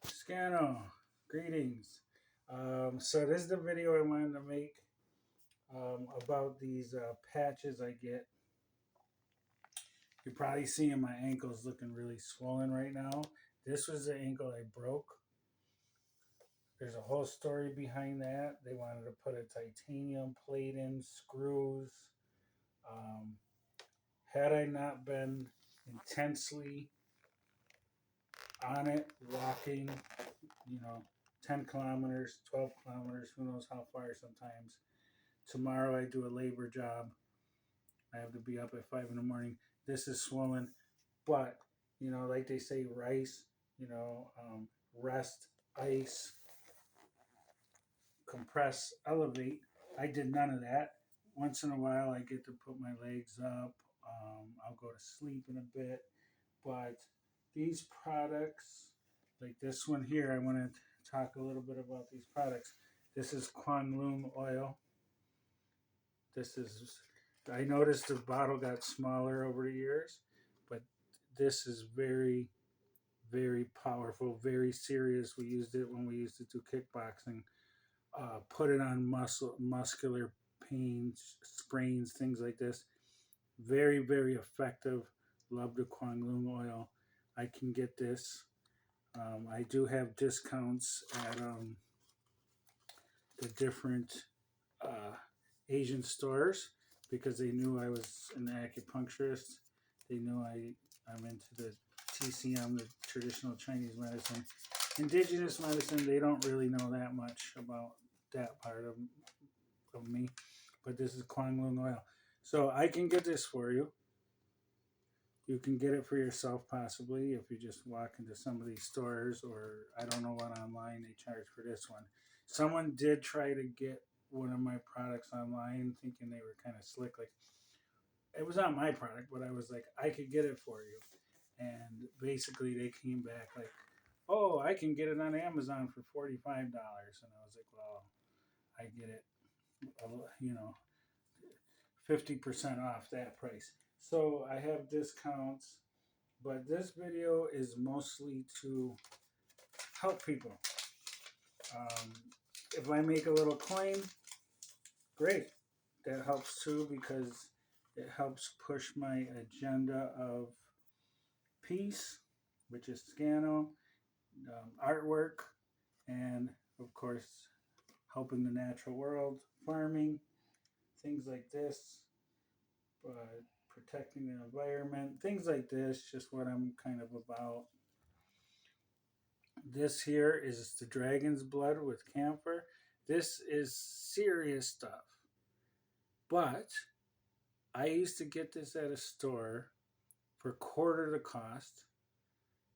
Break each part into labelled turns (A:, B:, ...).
A: Scano, greetings. So this is the video I wanted to make about these patches I get. You're probably seeing my ankles looking really swollen right now. This was the ankle I broke. There's a whole story behind that. They wanted to put a titanium plate in, screws. Um, had I not been intensely on it, walking, you know, 10 kilometers, 12 kilometers, who knows how far sometimes. Tomorrow I do a labor job. I have to be up at 5 in the morning. This is swollen, but, like they say, rice, rest, ice, compress, elevate. I did none of that. Once in a while, I get to put my legs up. I'll go to sleep in a bit. But these products, like this one here, I want to talk a little bit about these products. This is Kwanlun oil. This is, I noticed the bottle got smaller over the years, but this is very, very powerful, very serious. We used it when we used to do kickboxing. Put it on muscular pains, sprains, things like this. Very, very effective. Love the Kwanlun oil. I can get this. I do have discounts at the different uh, Asian stores because they knew I was an acupuncturist. They knew I'm into the TCM, the traditional Chinese medicine. Indigenous medicine, they don't really know that much about that part of me, but this is Kwanlun oil. So I can get this for you. You can get it for yourself possibly if you just walk into some of these stores, or I don't know what online they charge for this one. Someone did try to get one of my products online thinking they were kind of slick. Like, it was not my product, but I was like, I could get it for you. And basically they came back like, oh, I can get it on Amazon for $45. And I was like, well, I get it, 50% off that price. So I have discounts, but this video is mostly to help people. Um, if I make a little coin, great. That helps too because it helps push my agenda of peace, which is Scano, artwork, and of course, helping the natural world, farming, things like this, protecting the environment, things like this, just what I'm kind of about. This here is the dragon's blood with camphor. This is serious stuff. But I used to get this at a store for quarter the cost.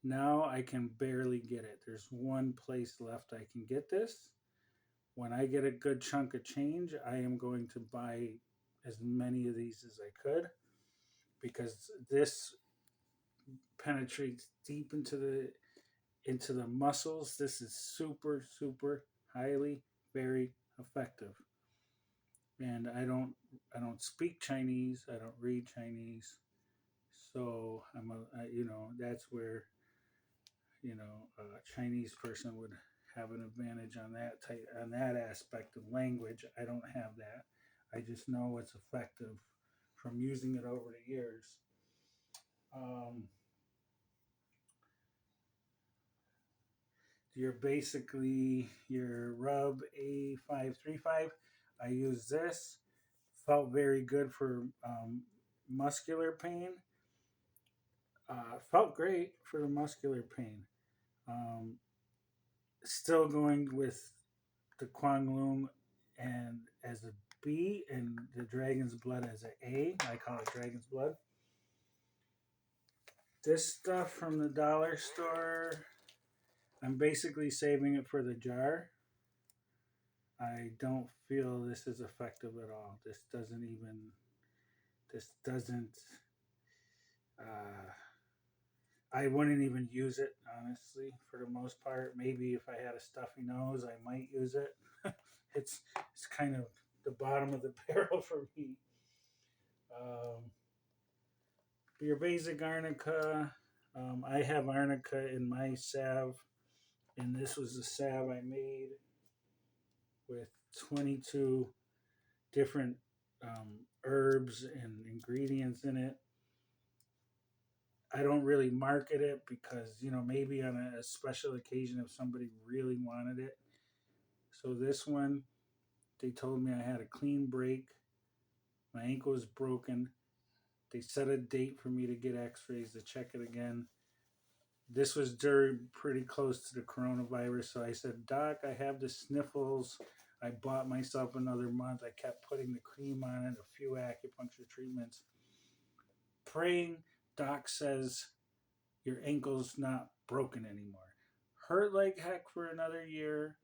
A: Now I can barely get it. There's one place left I can get this. When I get a good chunk of change, I am going to buy as many of these as I could because this penetrates deep into the muscles. This is super, super highly, very effective. And I don't speak Chinese. I don't read Chinese. So that's where a Chinese person would have an advantage on that aspect of language. I don't have that. I just know it's effective from using it over the years. You're basically your Rub A535. I use this. Felt very good for muscular pain. Felt great for the muscular pain. Um, Still going with the Kwanlun and as a B and the Dragon's Blood as an A. I call it Dragon's Blood. This stuff from the dollar store, I'm basically saving it for the jar. I don't feel this is effective at all. This doesn't, uh, I wouldn't even use it, honestly, for the most part. Maybe if I had a stuffy nose, I might use it. it's kind of the bottom of the barrel for me. For your basic arnica, I have arnica in my salve. And this was the salve I made with 22 different herbs and ingredients in it. I don't really market it because, maybe on a special occasion if somebody really wanted it. So this one, they told me I had a clean break. My ankle was broken. They set a date for me to get x-rays to check it again. This was during pretty close to the coronavirus. So I said, Doc, I have the sniffles. I bought myself another month. I kept putting the cream on it, a few acupuncture treatments. Praying, Doc says, your ankle's not broken anymore. Hurt like heck for another year.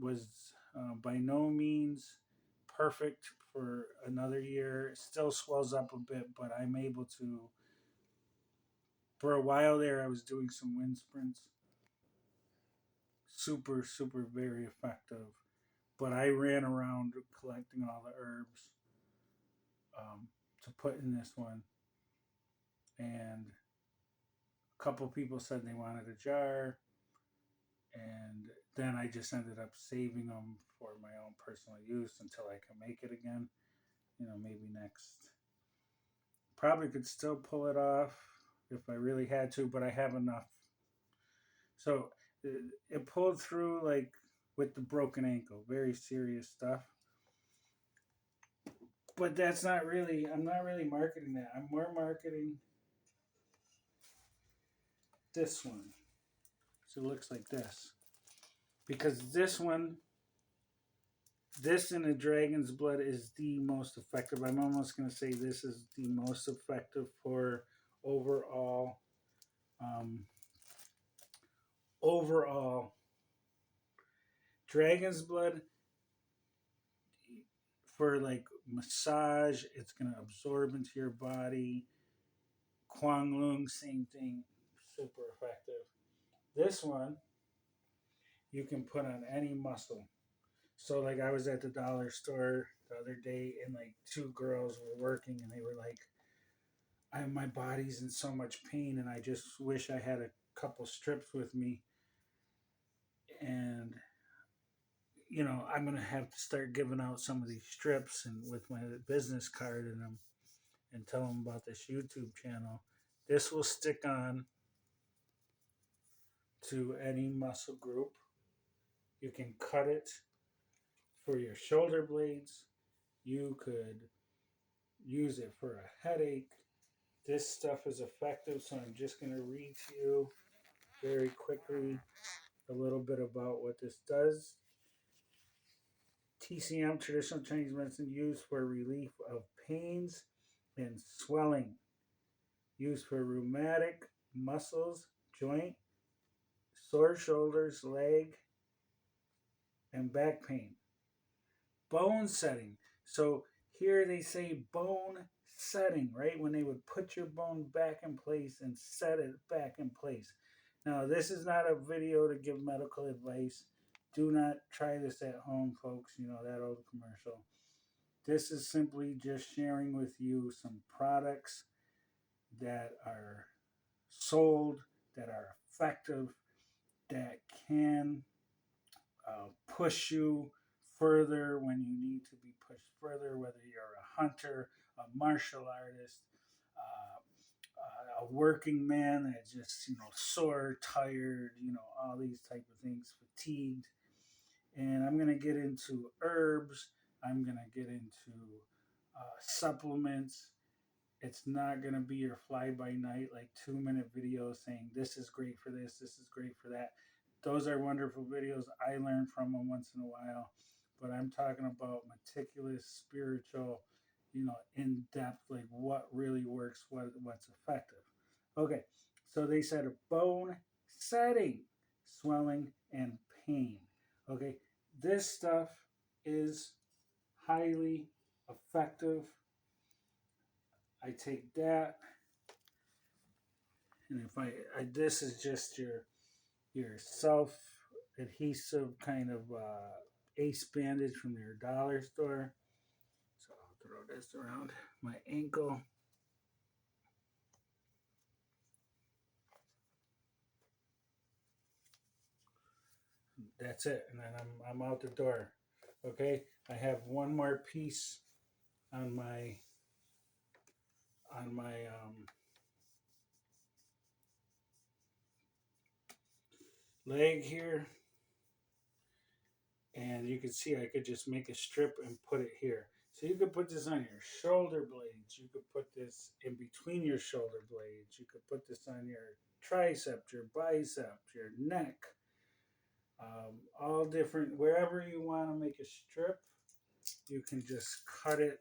A: Was by no means perfect for another year. It still swells up a bit, but I'm able to. For a while there, I was doing some wind sprints. Super, super, very effective. But I ran around collecting all the herbs to put in this one. And a couple people said they wanted a jar. And then I just ended up saving them for my own personal use until I can make it again. Maybe next. Probably could still pull it off if I really had to, but I have enough. So it pulled through like with the broken ankle. Very serious stuff. But I'm not really marketing that. I'm more marketing this one. So it looks like this. Because this one, this in the dragon's blood is the most effective. I'm almost going to say this is the most effective for overall dragon's blood for like massage. It's going to absorb into your body. Kwang Lung, same thing, super effective. This one you can put on any muscle. So like I was at the dollar store the other day and like two girls were working and they were like, my body's in so much pain and I just wish I had a couple strips with me. And I'm gonna have to start giving out some of these strips and with my business card in them and tell them about this YouTube channel. This will stick on to any muscle group. You can cut it for your shoulder blades. You could use it for a headache. This stuff is effective, so I'm just going to read to you very quickly a little bit about what this does. TCM, traditional Chinese medicine, used for relief of pains and swelling. Used for rheumatic muscles, joint, sore shoulders, leg, and back pain. Bone setting. So here they say bone setting, right? When they would put your bone back in place and set it back in place. Now, this is not a video to give medical advice. Do not try this at home, folks. That old commercial. This is simply just sharing with you some products that are sold, that are effective, that can push you further when you need to be pushed further, whether you're a hunter, a martial artist, a working man that's just, sore, tired, all these type of things, fatigued. And I'm going to get into herbs. I'm going to get into supplements. It's not going to be your fly-by-night, like 2-minute videos saying this is great for this is great for that. Those are wonderful videos. I learn from them once in a while. But I'm talking about meticulous, spiritual, in-depth, like what really works, what's effective. Okay, so they said bone setting, swelling, and pain. Okay, this stuff is highly effective. I take that, and if this is just your self adhesive kind of ace bandage from your dollar store. So I'll throw this around my ankle. that's it. And then I'm out the door. Okay, I have one more piece on my leg here, and you can see I could just make a strip and put it here. So you could put this on your shoulder blades. You could put this in between your shoulder blades. You could put this on your tricep, your bicep, your neck, all different. Wherever you want to make a strip, you can just cut it.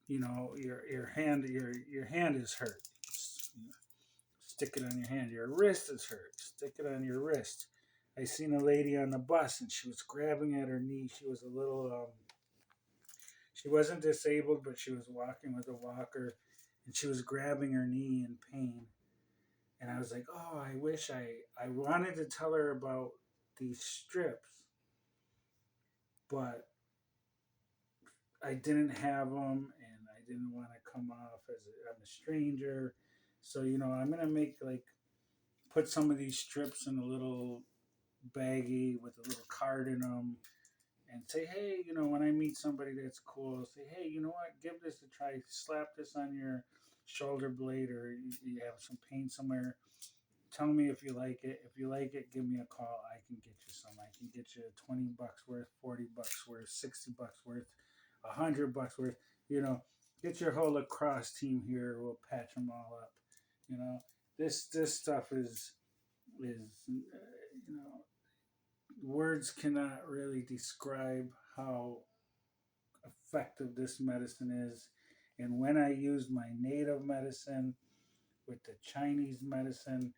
A: You know, your hand is hurt. Stick it on your hand. Your wrist is hurt. Stick it on your wrist. I seen a lady on the bus and she was grabbing at her knee. She was a little she wasn't disabled, but she was walking with a walker and she was grabbing her knee in pain. And I was like, oh, I wish I wanted to tell her about these strips, but I didn't have them and I didn't want to come off as I'm a stranger. So, you know, I'm going to make like, put some of these strips in a little baggie with a little card in them and say, hey, you know, when I meet somebody that's cool, say, hey, you know what, give this a try. Slap this on your shoulder blade or you have some pain somewhere. Tell me if you like it. If you like it, give me a call. I can get you some. I can get you $20 worth, $40 worth, $60 worth, $100 worth. You know, get your whole lacrosse team here. We'll patch them all up. You know, this stuff is you know, words cannot really describe how effective this medicine is. And when I used my native medicine with the Chinese medicine,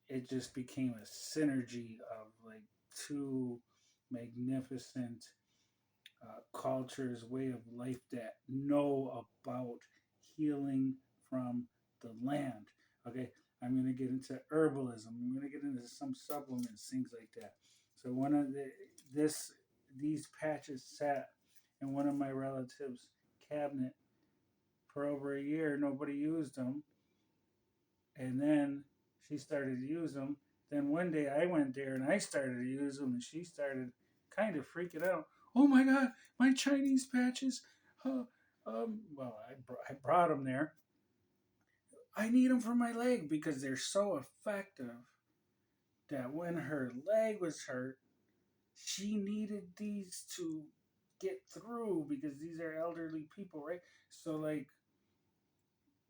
A: it just became a synergy of like two magnificent cultures, way of life that know about healing from the land. Okay, I'm going to get into herbalism. I'm going to get into some supplements, things like that. So one of these patches sat in one of my relatives' cabinet for over a year. Nobody used them, and then she started to use them. Then one day I went there and I started to use them, and she started kind of freaking out. Oh my God, my Chinese patches! Well, I brought them there. I need them for my leg because they're so effective that when her leg was hurt, she needed these to get through because these are elderly people, right? So like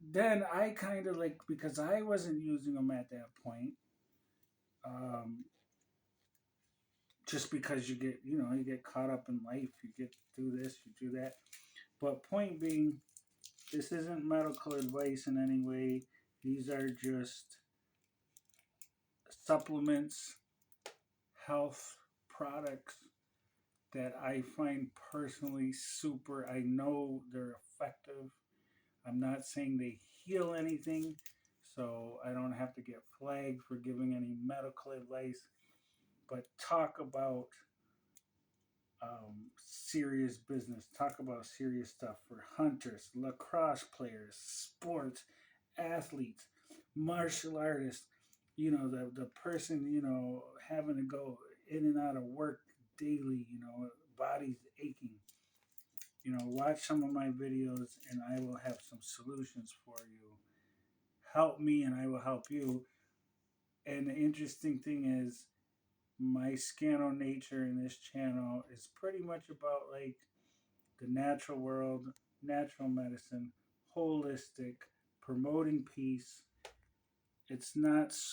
A: then I kind of like because I wasn't using them at that point. Um, just because you get caught up in life, you get do this, you do that. But point being, this isn't medical advice in any way. These are just supplements, health products that I find personally super. I know they're effective. I'm not saying they heal anything, so I don't have to get flagged for giving any medical advice. But talk about serious business. Talk about serious stuff for hunters, lacrosse players, sports, athletes, martial artists. You know, the person, you know, having to go in and out of work daily, you know, body's aching. You know, watch some of my videos and I will have some solutions for you. Help me and I will help you. And the interesting thing is, my Scano nature in this channel is pretty much about like the natural world, natural medicine, holistic, promoting peace. It's not